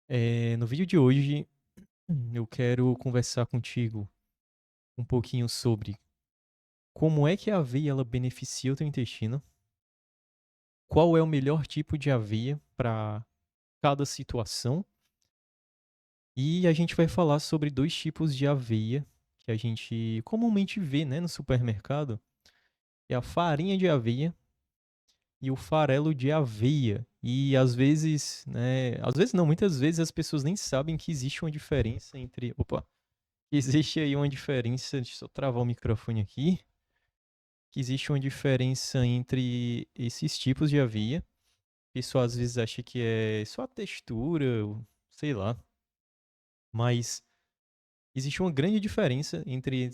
No vídeo de hoje, eu quero conversar contigo um pouquinho sobre como é que a aveia ela beneficia o teu intestino, qual é o melhor tipo de aveia para cada situação, e a gente vai falar sobre dois tipos de aveia que a gente comumente vê, né, no supermercado, que é a farinha de aveia e o farelo de aveia. E às vezes, né, às vezes não, muitas vezes as pessoas nem sabem que existe uma diferença entre, existe aí uma diferença, deixa eu só travar o microfone aqui, que existe uma diferença entre esses tipos de aveia. O pessoal às vezes acha que é só a textura, sei lá, mas existe uma grande diferença entre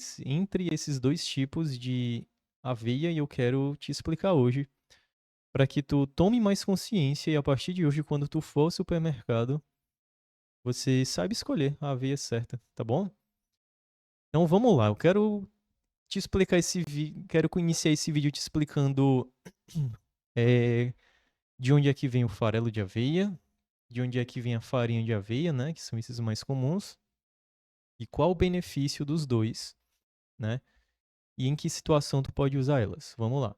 esses dois tipos de aveia e eu quero te explicar hoje, para que tu tome mais consciência e a partir de hoje, quando tu for ao supermercado, você saiba escolher a aveia certa, tá bom? Então vamos lá, eu quero te explicar quero iniciar esse vídeo te explicando é, de onde é que vem o farelo de aveia, de onde é que vem a farinha de aveia, né, que são esses mais comuns, e qual o benefício dos dois, né, e em que situação tu pode usar elas. Vamos lá.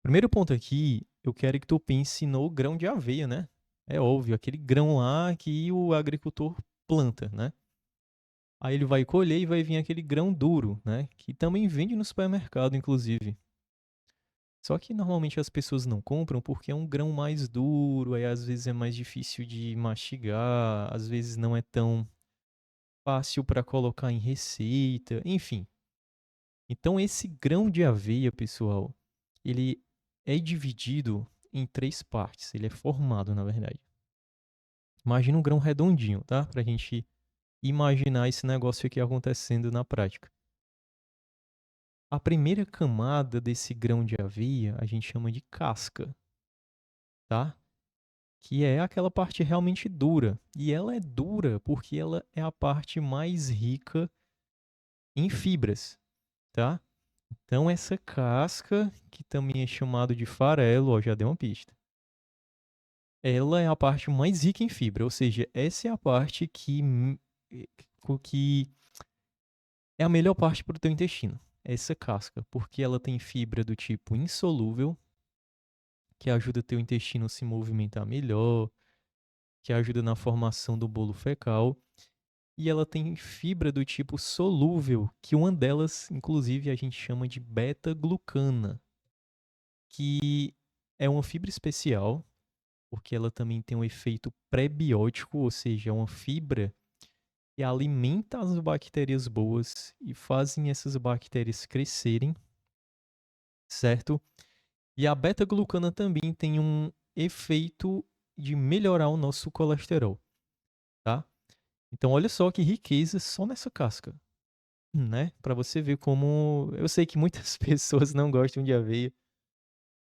Primeiro ponto aqui, eu quero que tu pense no grão de aveia, né? É óbvio, aquele grão lá que o agricultor planta, né? Aí ele vai colher e vai vir aquele grão duro, né? Que também vende no supermercado, inclusive. Só que normalmente as pessoas não compram porque é um grão mais duro, aí às vezes é mais difícil de mastigar, às vezes não é tão fácil para colocar em receita, enfim. Então esse grão de aveia, pessoal, ele é dividido em três partes, ele é formado, na verdade. Imagina um grão redondinho, tá? Pra gente imaginar esse negócio aqui acontecendo na prática. A primeira camada desse grão de aveia a gente chama de casca, tá? Que é aquela parte realmente dura. E ela é dura porque ela é a parte mais rica em fibras, tá? Então essa casca, que também é chamado de farelo, ó, já deu uma pista. Ela é a parte mais rica em fibra, ou seja, essa é a parte eh, que é a melhor parte para o teu intestino. Essa casca, porque ela tem fibra do tipo insolúvel, que ajuda teu intestino a se movimentar melhor, que ajuda na formação do bolo fecal. E ela tem fibra do tipo solúvel, que uma delas, inclusive, a gente chama de beta-glucana, que é uma fibra especial, porque ela também tem um efeito prebiótico, ou seja, é uma fibra que alimenta as bactérias boas e fazem essas bactérias crescerem, certo? E a beta-glucana também tem um efeito de melhorar o nosso colesterol, tá? Então olha só que riqueza só nessa casca. Né? Pra você ver como. Eu sei que muitas pessoas não gostam de aveia.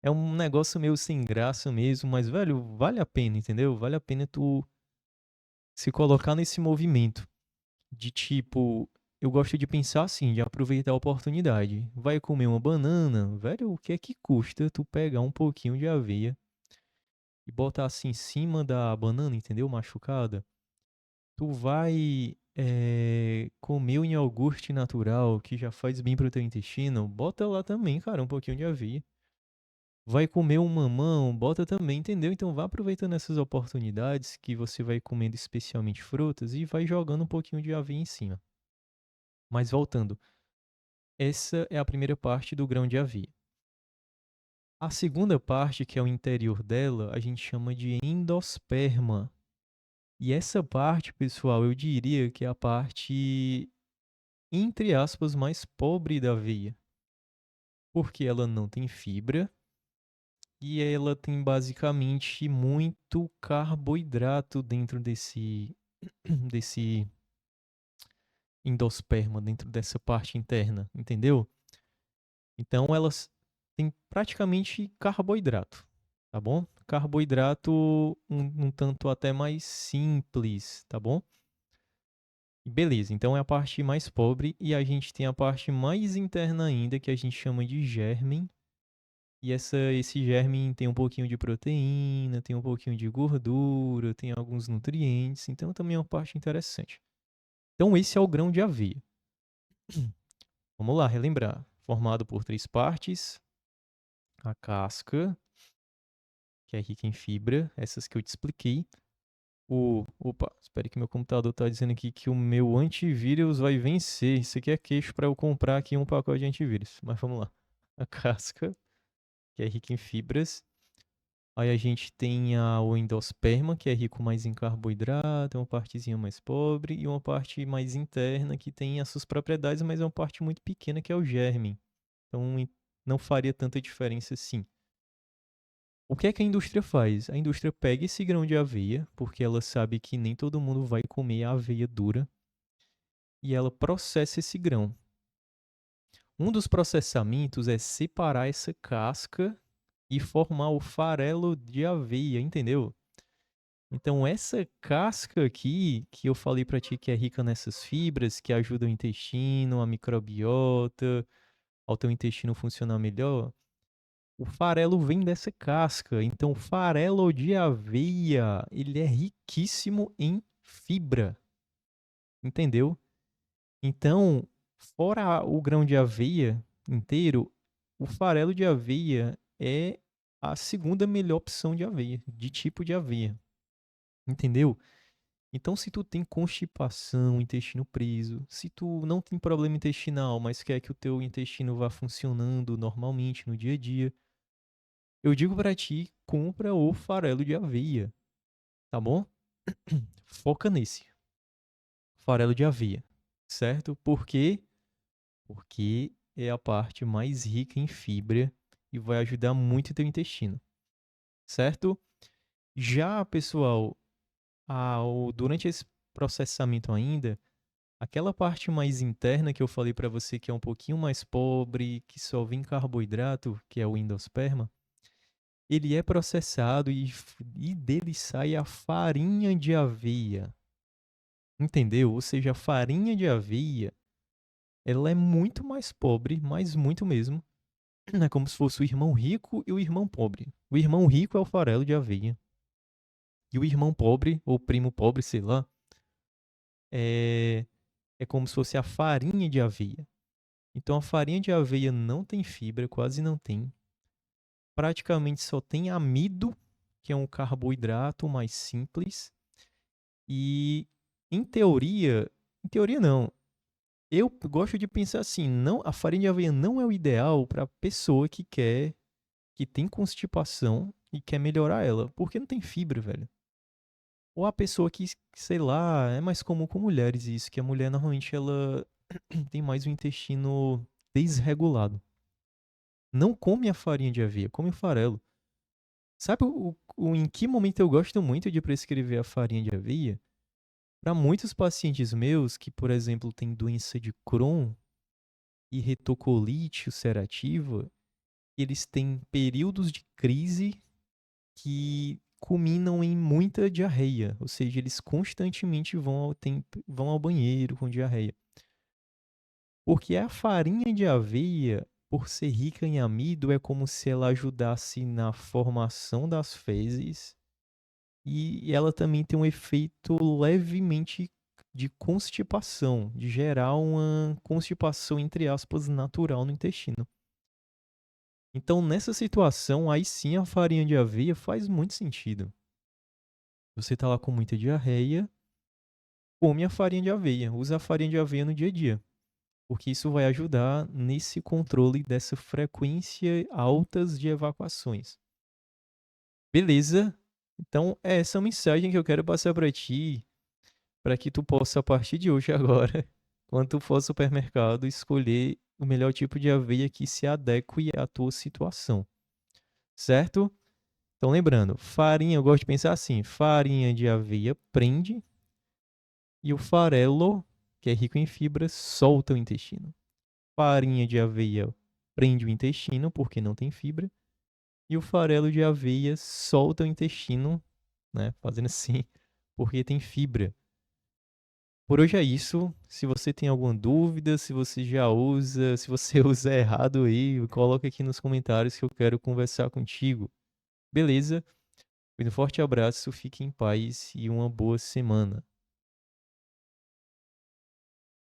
É um negócio meio sem graça mesmo, mas, velho, vale a pena, entendeu? Vale a pena tu se colocar nesse movimento de tipo. Eu gosto de pensar assim, de aproveitar a oportunidade. Vai comer uma banana, velho, o que é que custa tu pegar um pouquinho de aveia e botar assim em cima da banana, entendeu? Machucada. Tu vai comer um iogurte natural que já faz bem pro teu intestino, bota lá também, cara, um pouquinho de aveia. Vai comer um mamão, bota também, entendeu? Então vá aproveitando essas oportunidades que você vai comendo especialmente frutas e vai jogando um pouquinho de aveia em cima. Mas voltando, essa é a primeira parte do grão de aveia. A segunda parte, que é o interior dela, a gente chama de endosperma. E essa parte, pessoal, eu diria que é a parte entre aspas, mais pobre da aveia, porque ela não tem fibra e ela tem basicamente muito carboidrato dentro desse endosperma, dentro dessa parte interna, entendeu? Então elas têm praticamente carboidrato, tá bom? Carboidrato um tanto até mais simples, tá bom? Beleza, então é a parte mais pobre e a gente tem a parte mais interna ainda que a gente chama de germen E esse germe tem um pouquinho de proteína, tem um pouquinho de gordura, tem alguns nutrientes, então também é uma parte interessante. Então esse é o grão de aveia. Vamos lá, relembrar. Formado por 3 partes: a casca, que é rica em fibra, essas que eu te expliquei. Opa, espera que meu computador tá dizendo aqui que o meu antivírus vai vencer. Isso aqui é queixo para eu comprar aqui um pacote de antivírus. Mas vamos lá. A casca, que é rica em fibras. Aí a gente tem o endosperma, que é rico mais em carboidrato, é uma partezinha mais pobre, e uma parte mais interna, que tem as suas propriedades, mas é uma parte muito pequena, que é o germe. Então não faria tanta diferença assim. O que é que a indústria faz? A indústria pega esse grão de aveia, porque ela sabe que nem todo mundo vai comer a aveia dura, e ela processa esse grão. Um dos processamentos é separar essa casca e formar o farelo de aveia, entendeu? Então essa casca aqui, que eu falei pra ti que é rica nessas fibras, que ajuda o intestino, a microbiota, ao teu intestino funcionar melhor, o farelo vem dessa casca. Então o farelo de aveia, ele é riquíssimo em fibra, entendeu? Então, fora o grão de aveia inteiro, o farelo de aveia é a segunda melhor opção de aveia, de tipo de aveia, entendeu? Então, se tu tem constipação, intestino preso, se tu não tem problema intestinal, mas quer que o teu intestino vá funcionando normalmente no dia a dia, eu digo pra ti, compra o farelo de aveia, tá bom? Foca nesse, farelo de aveia, certo? Por quê? Porque é a parte mais rica em fibra e vai ajudar muito o teu intestino, certo? Já, pessoal, durante esse processamento ainda, aquela parte mais interna que eu falei para você que é um pouquinho mais pobre, que só vem carboidrato, que é o endosperma, ele é processado e dele sai a farinha de aveia. Entendeu? Ou seja, a farinha de aveia, ela é muito mais pobre, mas muito mesmo. É como se fosse o irmão rico e o irmão pobre. O irmão rico é o farelo de aveia. E o irmão pobre, ou primo pobre, sei lá, é, é como se fosse a farinha de aveia. Então a farinha de aveia não tem fibra, quase não tem. Praticamente só tem amido, que é um carboidrato mais simples. E em teoria não. Eu gosto de pensar assim, não, a farinha de aveia não é o ideal para pessoa que tem constipação e quer melhorar ela, porque não tem fibra, velho. Ou a pessoa que, sei lá, é mais comum com mulheres isso, que a mulher normalmente ela tem mais o intestino desregulado. Não come a farinha de aveia, come o farelo. Sabe em que momento eu gosto muito de prescrever a farinha de aveia? Para muitos pacientes meus que, por exemplo, têm doença de Crohn e retocolite ulcerativa, eles têm períodos de crise que culminam em muita diarreia, ou seja, eles constantemente vão ao banheiro com diarreia. Porque a farinha de aveia, por ser rica em amido, é como se ela ajudasse na formação das fezes e ela também tem um efeito levemente de constipação, de gerar uma constipação, entre aspas, natural no intestino. Então, nessa situação, aí sim a farinha de aveia faz muito sentido. Você tá lá com muita diarreia, come a farinha de aveia, usa a farinha de aveia no dia a dia, porque isso vai ajudar nesse controle dessa frequência altas de evacuações. Beleza? Então, é essa mensagem que eu quero passar para ti, para que tu possa, a partir de hoje agora, quando tu for ao supermercado, escolher o melhor tipo de aveia que se adeque à tua situação, certo? Então, lembrando, farinha, eu gosto de pensar assim, farinha de aveia prende e o farelo, que é rico em fibras, solta o intestino. Farinha de aveia prende o intestino porque não tem fibra e o farelo de aveia solta o intestino, né, fazendo assim, porque tem fibra. Por hoje é isso. Se você tem alguma dúvida, se você já usa, se você usa errado aí, coloca aqui nos comentários que eu quero conversar contigo. Beleza? Um forte abraço, fique em paz e uma boa semana.